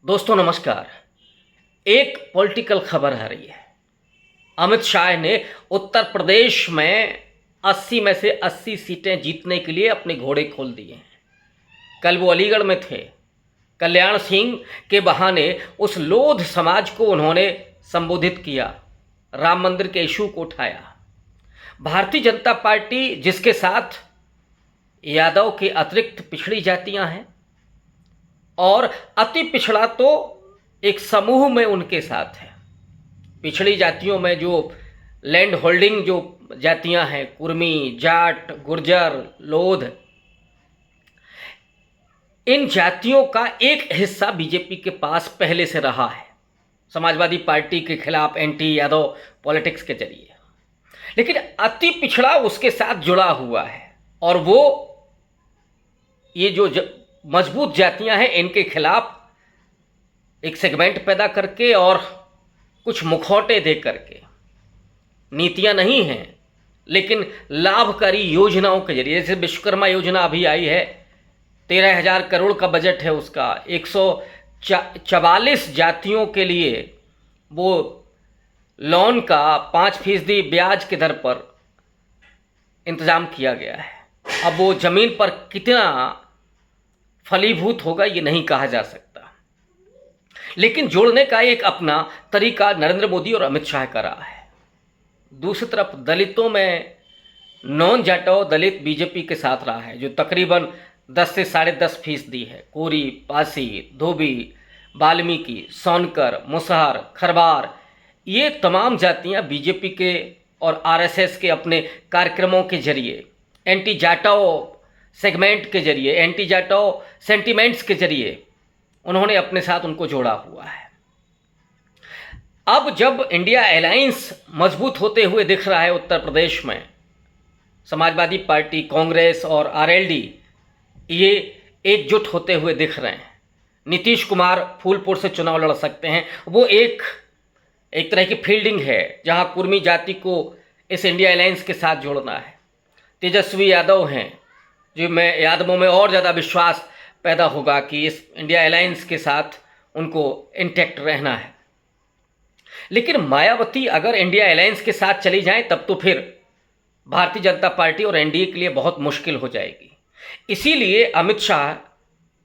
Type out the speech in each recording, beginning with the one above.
दोस्तों नमस्कार। एक पॉलिटिकल खबर आ रही है। अमित शाह ने उत्तर प्रदेश में 80 में से 80 सीटें जीतने के लिए अपने घोड़े खोल दिए हैं। कल वो अलीगढ़ में थे। कल्याण सिंह के बहाने उस लोध समाज को उन्होंने संबोधित किया, राम मंदिर के इशू को उठाया। भारतीय जनता पार्टी जिसके साथ यादव के अतिरिक्त पिछड़ी जातियां हैं और अति पिछड़ा तो एक समूह में उनके साथ है। पिछड़ी जातियों में जो लैंड होल्डिंग जो जातियां हैं, कुर्मी, जाट, गुर्जर, लोध, इन जातियों का एक हिस्सा बीजेपी के पास पहले से रहा है समाजवादी पार्टी के खिलाफ एंटी यादव पॉलिटिक्स के जरिए। लेकिन अति पिछड़ा उसके साथ जुड़ा हुआ है और वो ये जो मजबूत जातियां हैं इनके खिलाफ एक सेगमेंट पैदा करके और कुछ मुखौटे दे करके, नीतियां नहीं हैं लेकिन लाभकारी योजनाओं के जरिए, जैसे विश्वकर्मा योजना अभी आई है, 13,000 करोड़ का बजट है उसका, 144 जातियों के लिए वो लोन का 5% ब्याज की दर पर इंतज़ाम किया गया है। अब वो ज़मीन पर कितना फलीभूत होगा ये नहीं कहा जा सकता, लेकिन जोड़ने का एक अपना तरीका नरेंद्र मोदी और अमित शाह का रहा है। दूसरी तरफ दलितों में नॉन जाटो दलित बीजेपी के साथ रहा है, जो तकरीबन 10 से 10.5% है। कोरी, पासी, धोबी, वाल्मीकि, सोनकर, मुसहर, खरवार, ये तमाम जातियां बीजेपी के और आरएसएस के अपने कार्यक्रमों के जरिए, एंटी जाटो सेगमेंट के जरिए, एंटी जाटो सेंटिमेंट्स के जरिए उन्होंने अपने साथ उनको जोड़ा हुआ है। अब जब इंडिया अलायंस मजबूत होते हुए दिख रहा है उत्तर प्रदेश में, समाजवादी पार्टी, कांग्रेस और आरएलडी ये एकजुट होते हुए दिख रहे हैं। नीतीश कुमार फूलपुर से चुनाव लड़ सकते हैं। वो एक तरह की फील्डिंग है जहां कुर्मी जाति को इस इंडिया अलायंस के साथ जोड़ना है। तेजस्वी यादव हैं, जो मैं यादवों में और ज़्यादा विश्वास पैदा होगा कि इस इंडिया अलायंस के साथ उनको इंटैक्ट रहना है। लेकिन मायावती अगर इंडिया अलायंस के साथ चली जाएं तब तो फिर भारतीय जनता पार्टी और एनडीए के लिए बहुत मुश्किल हो जाएगी। इसीलिए अमित शाह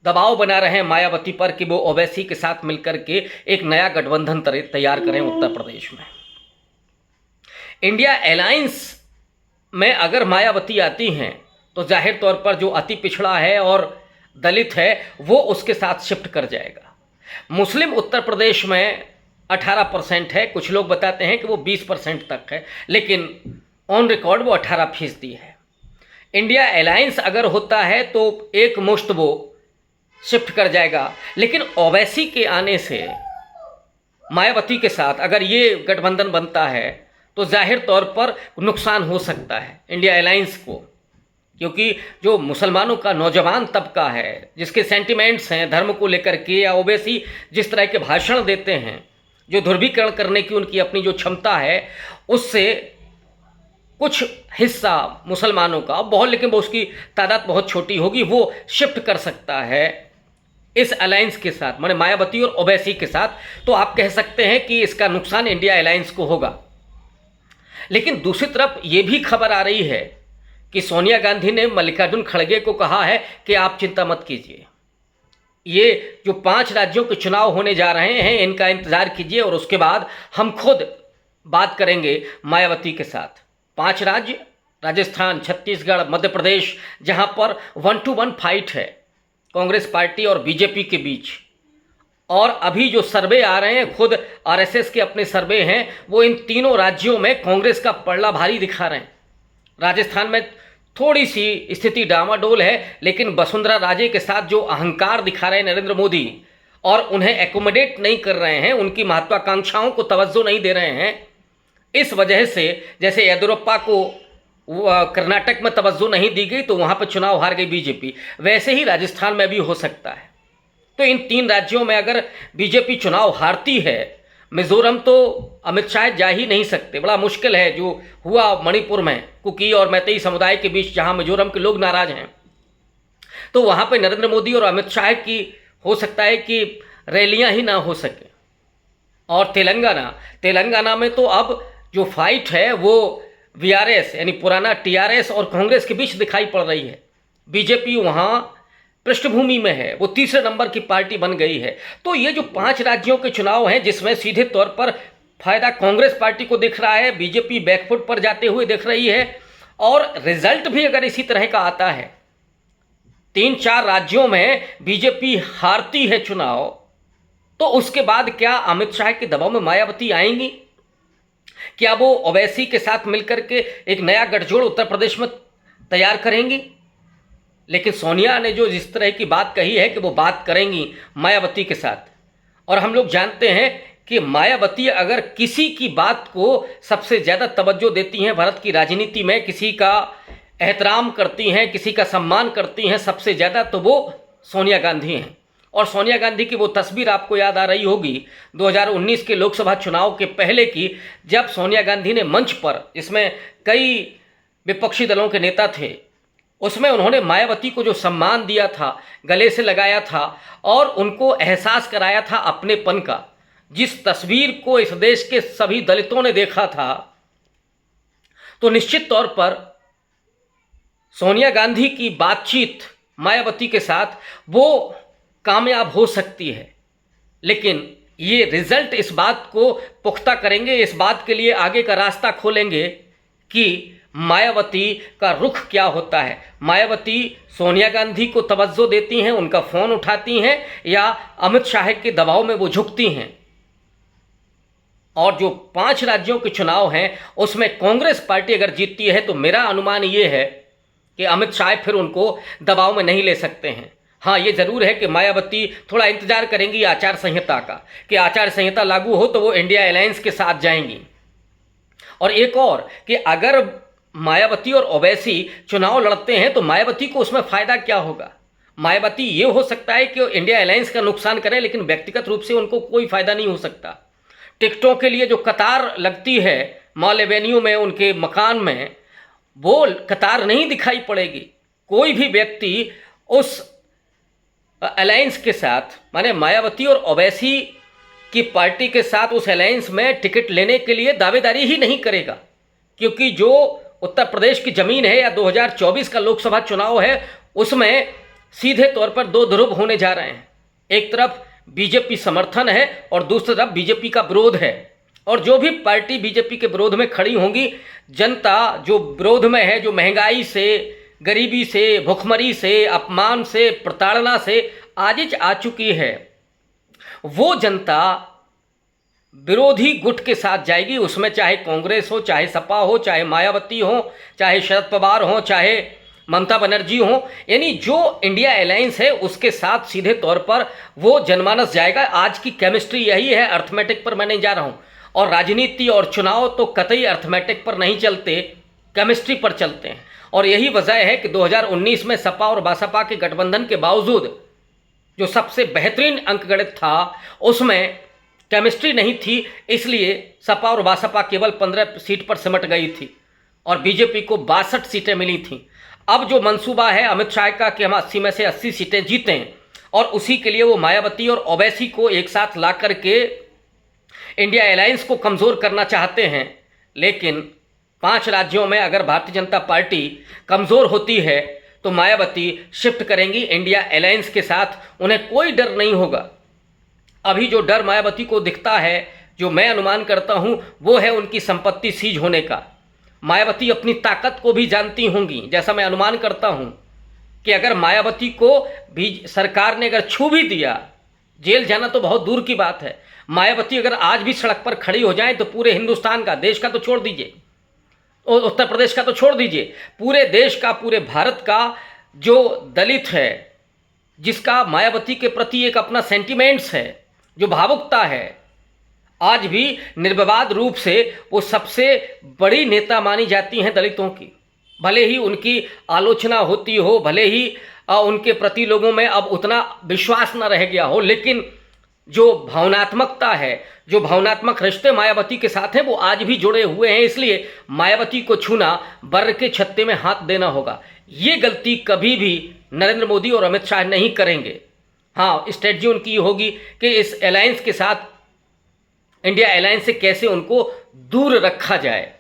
दबाव बना रहे हैं मायावती पर कि वो ओवैसी के साथ मिलकर के एक नया गठबंधन तैयार करें उत्तर प्रदेश में। इंडिया अलायंस में अगर मायावती आती हैं तो जाहिर तौर पर जो अति पिछड़ा है और दलित है वो उसके साथ शिफ्ट कर जाएगा। मुस्लिम उत्तर प्रदेश में 18% है, कुछ लोग बताते हैं कि वो 20% तक है, लेकिन ऑन रिकॉर्ड वो 18% है। इंडिया अलायंस अगर होता है तो एक मुश्त वो शिफ्ट कर जाएगा, लेकिन ओवैसी के आने से मायावती के साथ अगर ये गठबंधन बनता है तो जाहिर तौर पर नुकसान हो सकता है इंडिया अलायंस को, क्योंकि जो मुसलमानों का नौजवान तबका है, जिसके सेंटिमेंट्स हैं धर्म को लेकर के, या ओवैसी जिस तरह के भाषण देते हैं, जो ध्रुवीकरण करने की उनकी अपनी जो क्षमता है, उससे कुछ हिस्सा मुसलमानों का बहुत, लेकिन वो उसकी तादाद बहुत छोटी होगी, वो शिफ्ट कर सकता है इस अलायंस के साथ, माने मायावती और ओवैसी के साथ। तो आप कह सकते हैं कि इसका नुकसान इंडिया अलायंस को होगा। लेकिन दूसरी तरफ ये भी खबर आ रही है कि सोनिया गांधी ने मल्लिकार्जुन खड़गे को कहा है कि आप चिंता मत कीजिए, ये जो 5 राज्यों के चुनाव होने जा रहे हैं इनका इंतज़ार कीजिए और उसके बाद हम खुद बात करेंगे मायावती के साथ। 5 राज्य, राजस्थान, छत्तीसगढ़, मध्य प्रदेश, जहां पर 1-to-1 फाइट है कांग्रेस पार्टी और बीजेपी के बीच। और अभी जो सर्वे आ रहे हैं, खुद आरएसएस के अपने सर्वे हैं, वो इन तीनों राज्यों में कांग्रेस का पलड़ा भारी दिखा रहे हैं। राजस्थान में थोड़ी सी स्थिति डामाडोल है, लेकिन वसुंधरा राजे के साथ जो अहंकार दिखा रहे हैं नरेंद्र मोदी और उन्हें एकोमोडेट नहीं कर रहे हैं, उनकी महत्वाकांक्षाओं को तवज्जो नहीं दे रहे हैं, इस वजह से जैसे येदियुरप्पा को कर्नाटक में तवज्जो नहीं दी गई तो वहाँ पर चुनाव हार गई बीजेपी, वैसे ही राजस्थान में भी हो सकता है। तो इन 3 राज्यों में अगर बीजेपी चुनाव हारती है, मिजोरम तो अमित शाह जा ही नहीं सकते, बड़ा मुश्किल है। जो हुआ मणिपुर में कुकी और मैतेई समुदाय के बीच, जहां मिजोरम के लोग नाराज हैं, तो वहां पे नरेंद्र मोदी और अमित शाह की हो सकता है कि रैलियां ही ना हो सके। और तेलंगाना में तो अब जो फाइट है वो वीआरएस यानी पुराना टीआरएस और कांग्रेस के बीच दिखाई पड़ रही है। बीजेपी वहाँ पृष्ठभूमि में है, वो तीसरे नंबर की पार्टी बन गई है। तो ये जो 5 राज्यों के चुनाव हैं जिसमें सीधे तौर पर फायदा कांग्रेस पार्टी को दिख रहा है, बीजेपी बैकफुट पर जाते हुए दिख रही है, और रिजल्ट भी अगर इसी तरह का आता है, 3-4 राज्यों में बीजेपी हारती है चुनाव, तो उसके बाद क्या अमित शाह के दबाव में मायावती आएंगी? क्या वो ओवैसी के साथ मिलकर के एक नया गठजोड़ उत्तर प्रदेश में तैयार करेंगी? लेकिन सोनिया ने जो जिस तरह की बात कही है कि वो बात करेंगी मायावती के साथ, और हम लोग जानते हैं कि मायावती अगर किसी की बात को सबसे ज़्यादा तवज्जो देती हैं भारत की राजनीति में, किसी का एहतराम करती हैं, किसी का सम्मान करती हैं सबसे ज़्यादा, तो वो सोनिया गांधी हैं। और सोनिया गांधी की वो तस्वीर आपको याद आ रही होगी 2019 के लोकसभा चुनाव के पहले की, जब सोनिया गांधी ने मंच पर, जिसमें कई विपक्षी दलों के नेता थे, उसमें उन्होंने मायावती को जो सम्मान दिया था, गले से लगाया था और उनको एहसास कराया था अपनेपन का। जिस तस्वीर को इस देश के सभी दलितों ने देखा था, तो निश्चित तौर पर सोनिया गांधी की बातचीत मायावती के साथ वो कामयाब हो सकती है। लेकिन ये रिजल्ट इस बात को पुख्ता करेंगे, इस बात के लिए आगे का रास्ता खोलेंगे कि मायावती का रुख क्या होता है। मायावती सोनिया गांधी को तवज्जो देती हैं, उनका फ़ोन उठाती हैं, या अमित शाह के दबाव में वो झुकती हैं। और जो 5 राज्यों के चुनाव हैं उसमें कांग्रेस पार्टी अगर जीतती है तो मेरा अनुमान ये है कि अमित शाह फिर उनको दबाव में नहीं ले सकते हैं। हाँ, ये ज़रूर है कि मायावती थोड़ा इंतजार करेंगी आचार संहिता का, कि आचार संहिता लागू हो तो वो इंडिया अलायंस के साथ जाएंगी। और एक और कि अगर मायावती और ओवैसी चुनाव लड़ते हैं तो मायावती को उसमें फ़ायदा क्या होगा? मायावती ये हो सकता है कि वो इंडिया अलायंस का नुकसान करें, लेकिन व्यक्तिगत रूप से उनको कोई फ़ायदा नहीं हो सकता। टिकटों के लिए जो कतार लगती है मॉल एवेन्यू में, उनके मकान में, वो कतार नहीं दिखाई पड़ेगी। कोई भी व्यक्ति उस अलायंस के साथ, माने मायावती और ओवैसी की पार्टी के साथ उस अलायंस में टिकट लेने के लिए दावेदारी ही नहीं करेगा, क्योंकि जो उत्तर प्रदेश की ज़मीन है या 2024 का लोकसभा चुनाव है, उसमें सीधे तौर पर 2 ध्रुव होने जा रहे हैं। एक तरफ बीजेपी समर्थन है और दूसरी तरफ बीजेपी का विरोध है। और जो भी पार्टी बीजेपी के विरोध में खड़ी होंगी, जनता जो विरोध में है, जो महंगाई से, गरीबी से, भुखमरी से, अपमान से, प्रताड़ना से आजिज आ चुकी है, वो जनता विरोधी गुट के साथ जाएगी। उसमें चाहे कांग्रेस हो, चाहे सपा हो, चाहे मायावती हो, चाहे शरद पवार हो, चाहे ममता बनर्जी हो, यानी जो इंडिया अलायंस है उसके साथ सीधे तौर पर वो जनमानस जाएगा। आज की केमिस्ट्री यही है, अर्थमेटिक पर मैं नहीं जा रहा हूँ। और राजनीति और चुनाव तो कतई अर्थमेटिक पर नहीं चलते, केमिस्ट्री पर चलते हैं। और यही वजह है कि 2019 में सपा और बसपा के गठबंधन के बावजूद जो सबसे बेहतरीन अंकगणित था उसमें केमिस्ट्री नहीं थी, इसलिए सपा और बसपा केवल 15 सीट पर सिमट गई थी और बीजेपी को 62 सीटें मिली थीं। अब जो मंसूबा है अमित शाह का कि हम 80 में से 80 सीटें जीतें, और उसी के लिए वो मायावती और ओवैसी को एक साथ ला करके इंडिया अलायंस को कमज़ोर करना चाहते हैं। लेकिन 5 राज्यों में अगर भारतीय जनता पार्टी कमज़ोर होती है तो मायावती शिफ्ट करेंगी इंडिया अलायंस के साथ, उन्हें कोई डर नहीं होगा। अभी जो डर मायावती को दिखता है, जो मैं अनुमान करता हूं, वो है उनकी संपत्ति सीज होने का। मायावती अपनी ताकत को भी जानती होंगी, जैसा मैं अनुमान करता हूं कि अगर मायावती को भी सरकार ने अगर छू भी दिया, जेल जाना तो बहुत दूर की बात है, मायावती अगर आज भी सड़क पर खड़ी हो जाए तो पूरे हिंदुस्तान का, देश का तो छोड़ दीजिए, उत्तर प्रदेश का तो छोड़ दीजिए, पूरे देश का, पूरे भारत का जो दलित है, जिसका मायावती के प्रति एक अपना सेंटिमेंट्स है, जो भावुकता है, आज भी निर्विवाद रूप से वो सबसे बड़ी नेता मानी जाती हैं दलितों की। भले ही उनकी आलोचना होती हो, भले ही उनके प्रति लोगों में अब उतना विश्वास न रह गया हो, लेकिन जो भावनात्मकता है, जो भावनात्मक रिश्ते मायावती के साथ हैं, वो आज भी जुड़े हुए हैं। इसलिए मायावती को छूना बर के छत्ते में हाथ देना होगा। ये गलती कभी भी नरेंद्र मोदी और अमित शाह नहीं करेंगे। हाँ, स्ट्रेटजी उनकी ये होगी कि इस अलायंस के साथ, इंडिया अलायंस से कैसे उनको दूर रखा जाए।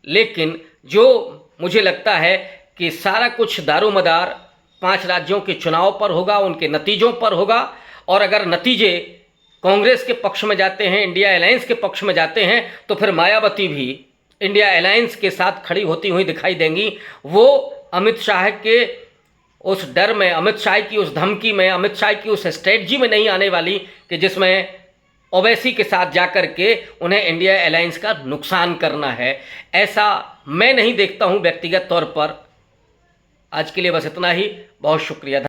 लेकिन जो मुझे लगता है कि सारा कुछ दारोमदार 5 राज्यों के चुनाव पर होगा, उनके नतीजों पर होगा। और अगर नतीजे कांग्रेस के पक्ष में जाते हैं, इंडिया अलायंस के पक्ष में जाते हैं, तो फिर मायावती भी इंडिया अलायंस के साथ खड़ी होती हुई दिखाई देंगी। वो अमित शाह के उस डर में, अमित शाह की उस धमकी में, अमित शाह की उस स्ट्रेटजी में नहीं आने वाली कि जिसमें ओवैसी के साथ जाकर के उन्हें इंडिया अलायंस का नुकसान करना है। ऐसा मैं नहीं देखता हूं व्यक्तिगत तौर पर। आज के लिए बस इतना ही। बहुत शुक्रिया।